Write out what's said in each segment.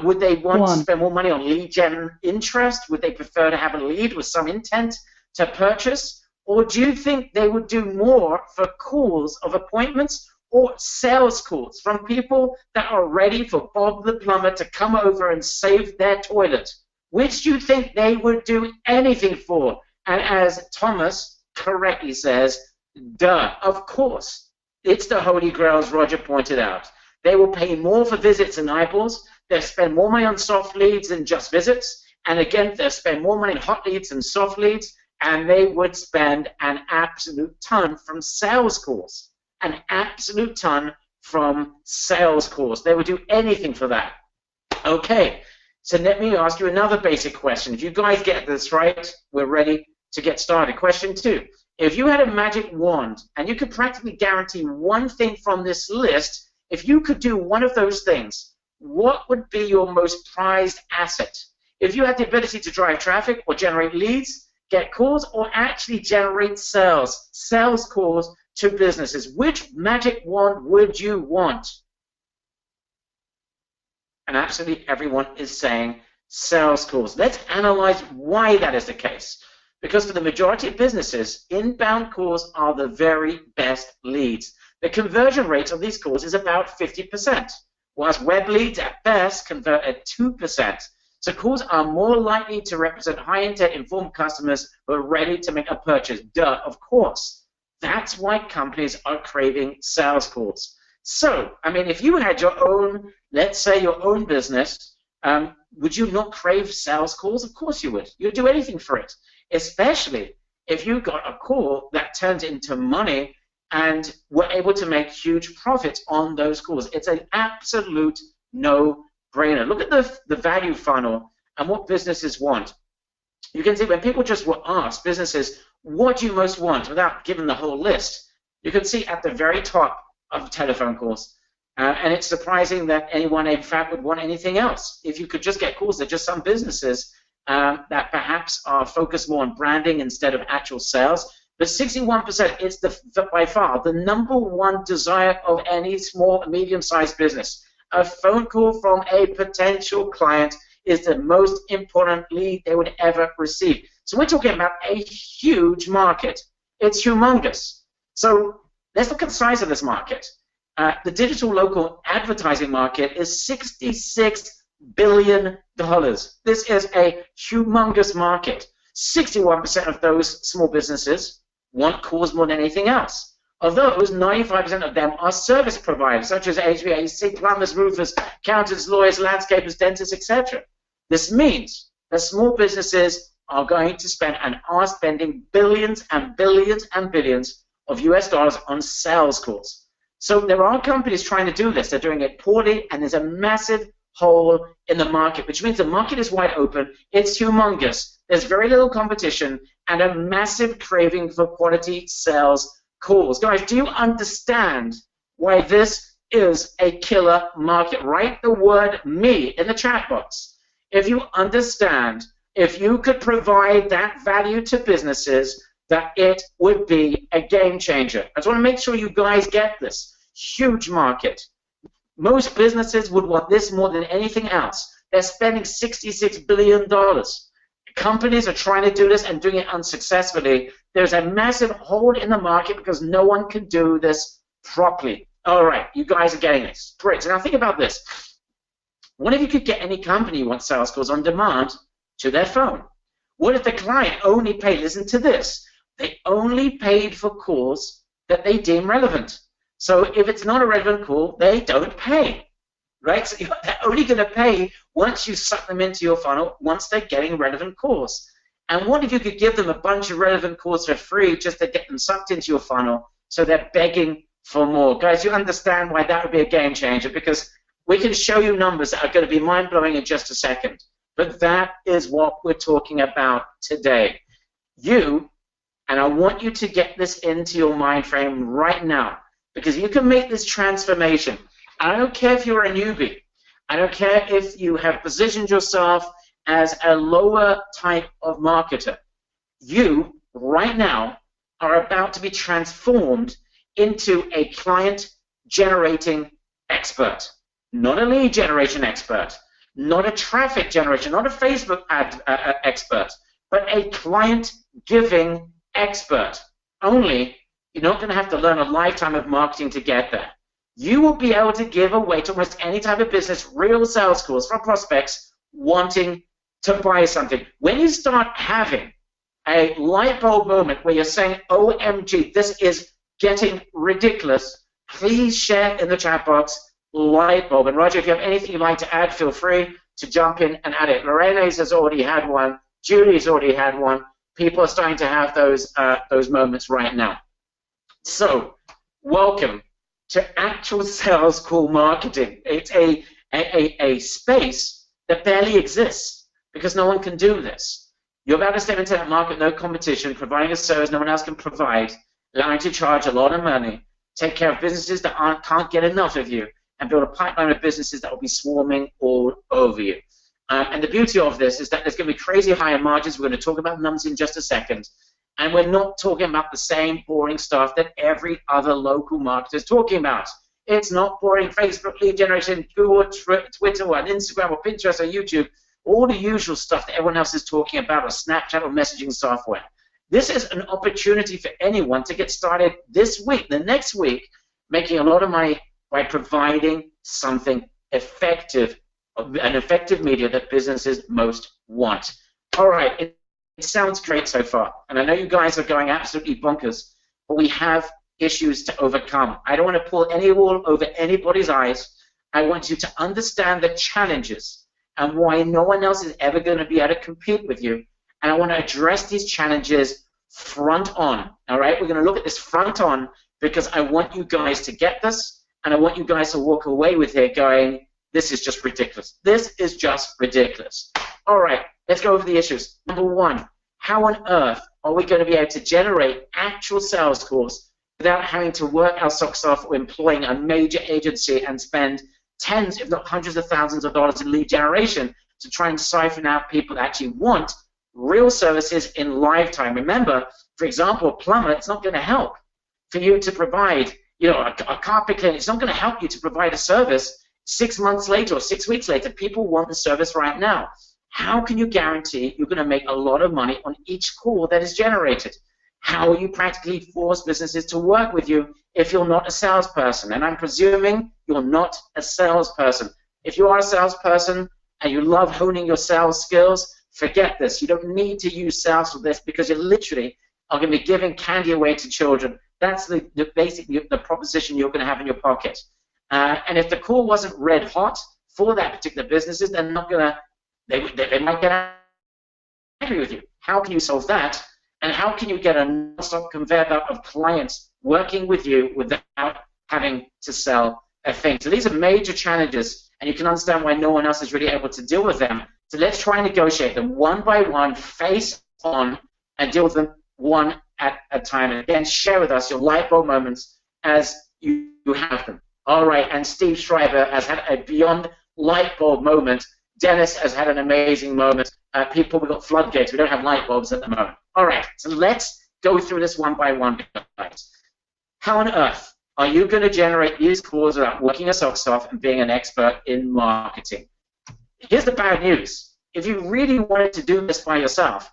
Would they want to One. spend more money on lead gen interest? Would they prefer to have a lead with some intent to purchase? Or do you think they would do more for calls of appointments or sales calls from people that are ready for Bob the plumber to come over and save their toilet? Which do you think they would do anything for? And as Thomas correctly says, duh, of course. It's the Holy Grail, as Roger pointed out. They will pay more for visits and eyeballs. They'll spend more money on soft leads than just visits. And again, they'll spend more money on hot leads and soft leads. And they would spend an absolute ton from sales calls. An absolute ton from sales calls. They would do anything for that. Okay, so let me ask you another basic question. If you guys get this right, we're ready to get started. Question 2. If you had a magic wand and you could practically guarantee one thing from this list, if you could do one of those things, what would be your most prized asset? If you had the ability to drive traffic or generate leads, get calls, or actually generate sales calls to businesses, which magic wand would you want? And absolutely everyone is saying sales calls. Let's analyze why that is the case. Because for the majority of businesses, inbound calls are the very best leads. The conversion rate of these calls is about 50%, whilst web leads at best convert at 2%. So calls are more likely to represent high-intent informed customers who are ready to make a purchase. Duh, of course. That's why companies are craving sales calls. So, I mean, if you had your own, let's say your own business, would you not crave sales calls? Of course you would. You'd do anything for it, especially if you got a call that turned into money and were able to make huge profits on those calls. It's an absolute no-brainer. Look at the value funnel and what businesses want. You can see when people just were asked, businesses, what do you most want, without giving the whole list, you can see at the very top of telephone calls. And it's surprising that anyone, in fact, would want anything else. If you could just get calls, there are just some businesses that perhaps are focused more on branding instead of actual sales. But 61% is by far the #1 desire of any small and medium-sized business. A phone call from a potential client is the most important lead they would ever receive. So we're talking about a huge market. It's humongous. So let's look at the size of this market. The digital local advertising market is $66 billion. This is a humongous market. 61% of those small businesses want calls more than anything else. Of those, 95% of them are service providers, such as HVAC, plumbers, roofers, accountants, lawyers, landscapers, dentists, etc. This means that small businesses are going to spend and are spending billions and billions and billions of US dollars on sales calls. So there are companies trying to do this. They're doing it poorly, and there's a massive hole in the market, which means the market is wide open. It's humongous. There's very little competition and a massive craving for quality sales calls. Guys, do you understand why this is a killer market? Write the word "me" in the chat box. If you understand, if you could provide that value to businesses, that it would be a game changer. I just want to make sure you guys get this. Huge market. Most businesses would want this more than anything else. They're spending $66 billion. Companies are trying to do this and doing it unsuccessfully. There's a massive hole in the market because no one can do this properly. All right, you guys are getting this. Great. So now think about this. What if you could get any company who wants sales calls on demand to their phone? What if the client only paid, listen to this, they only paid for calls that they deem relevant. So if it's not a relevant call, they don't pay, right? So they're only going to pay once you suck them into your funnel, once they're getting relevant calls. And what if you could give them a bunch of relevant calls for free just to get them sucked into your funnel so they're begging for more? Guys, you understand why that would be a game changer, because we can show you numbers that are going to be mind-blowing in just a second. But that is what we're talking about today. And I want you to get this into your mind frame right now, because you can make this transformation. I don't care if you're a newbie. I don't care if you have positioned yourself as a lower type of marketer. You, right now, are about to be transformed into a client-generating expert, not a lead generation expert, not a traffic generation, not a Facebook ad expert, but a client-giving expert. Only you're not going to have to learn a lifetime of marketing to get there. You will be able to give away to almost any type of business real sales calls from prospects wanting to buy something. When you start having a light bulb moment where you're saying, OMG, this is getting ridiculous, please share in the chat box, light bulb. And Roger, if you have anything you'd like to add, feel free to jump in and add it. Lorena's has already had one. Julie's already had one. People are starting to have those moments right now. So, welcome to actual sales call marketing. It's a space that barely exists because no one can do this. You're about to step into that market, no competition, providing a service no one else can provide, allowing you to charge a lot of money, take care of businesses that can't get enough of you, and build a pipeline of businesses that will be swarming all over you. And the beauty of this is that there's going to be crazy higher margins. We're going to talk about numbers in just a second. And we're not talking about the same boring stuff that every other local marketer is talking about. It's not boring Facebook lead generation, Google, Twitter, or Instagram, or Pinterest, or YouTube, all the usual stuff that everyone else is talking about, or Snapchat, or messaging software. This is an opportunity for anyone to get started this week, the next week, making a lot of money by providing something effective, an effective media that businesses most want. All right, it sounds great so far, and I know you guys are going absolutely bonkers, but we have issues to overcome. I don't want to pull any wool over anybody's eyes. I want you to understand the challenges and why no one else is ever going to be able to compete with you, and I want to address these challenges front on. All right, we're going to look at this front on because I want you guys to get this, and I want you guys to walk away with it going, this is just ridiculous. This is just ridiculous. All right, let's go over the issues. Number one, how on earth are we going to be able to generate actual sales calls without having to work our socks off or employing a major agency and spend tens, if not hundreds of thousands of dollars in lead generation to try and siphon out people that actually want real services in lifetime? Remember, for example, a plumber, it's not going to help for you to provide, a carpet cleaner. It's not going to help you to provide a service 6 months later or 6 weeks later. People want the service right now. How can you guarantee you're going to make a lot of money on each call that is generated? How will you practically force businesses to work with you if you're not a salesperson? And I'm presuming you're not a salesperson. If you are a salesperson and you love honing your sales skills, forget this. You don't need to use sales for this because you literally are going to be giving candy away to children. That's the proposition you're going to have in your pocket. And if the call wasn't red hot for that particular businesses, they're not going to, they might get angry with you. How can you solve that? And how can you get a non-stop conveyor belt of clients working with you without having to sell a thing? So these are major challenges, and you can understand why no one else is really able to deal with them. So let's try and negotiate them one by one, face on, and deal with them one at a time. And again, share with us your light bulb moments as you have them. All right, and Steve Schreiber has had a beyond light bulb moment. Dennis has had an amazing moment. People, we've got floodgates. We don't have light bulbs at the moment. All right, so let's go through this one by one, guys. How on earth are you going to generate these calls without working your socks off and being an expert in marketing? Here's the bad news. If you really wanted to do this by yourself,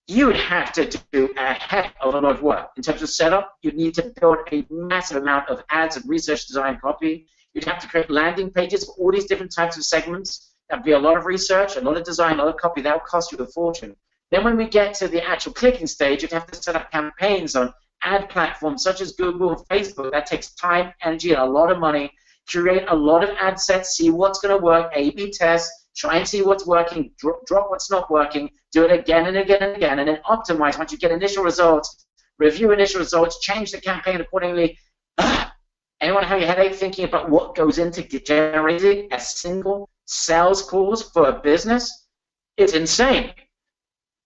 you would have to do a heck of a lot of work. In terms of setup, you'd need to build a massive amount of ads and research design copy. You'd have to create landing pages for all these different types of segments. That'd be a lot of research, a lot of design, a lot of copy. That would cost you a fortune. Then when we get to the actual clicking stage, you'd have to set up campaigns on ad platforms such as Google and Facebook. That takes time, energy, and a lot of money. Curate a lot of ad sets, see what's going to work, A/B test, try and see what's working, drop what's not working, do it again and again and again, and then optimize. Once you get initial results, review initial results, change the campaign accordingly. Anyone have a headache thinking about what goes into generating a single sales calls for a business? It's insane.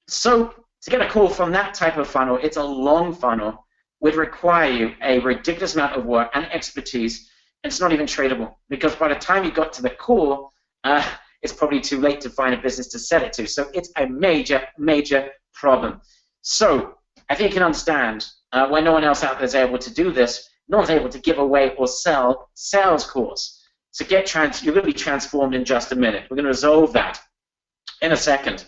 So to get a call from that type of funnel, it's a long funnel, would require you a ridiculous amount of work and expertise. It's not even tradable because by the time you got to the call, it's probably too late to find a business to sell it to. So it's a major, major problem. So I think you can understand why no one else out there is able to do this. No one's able to give away or sell sales calls. So you're going to be transformed in just a minute. We're going to resolve that in a second.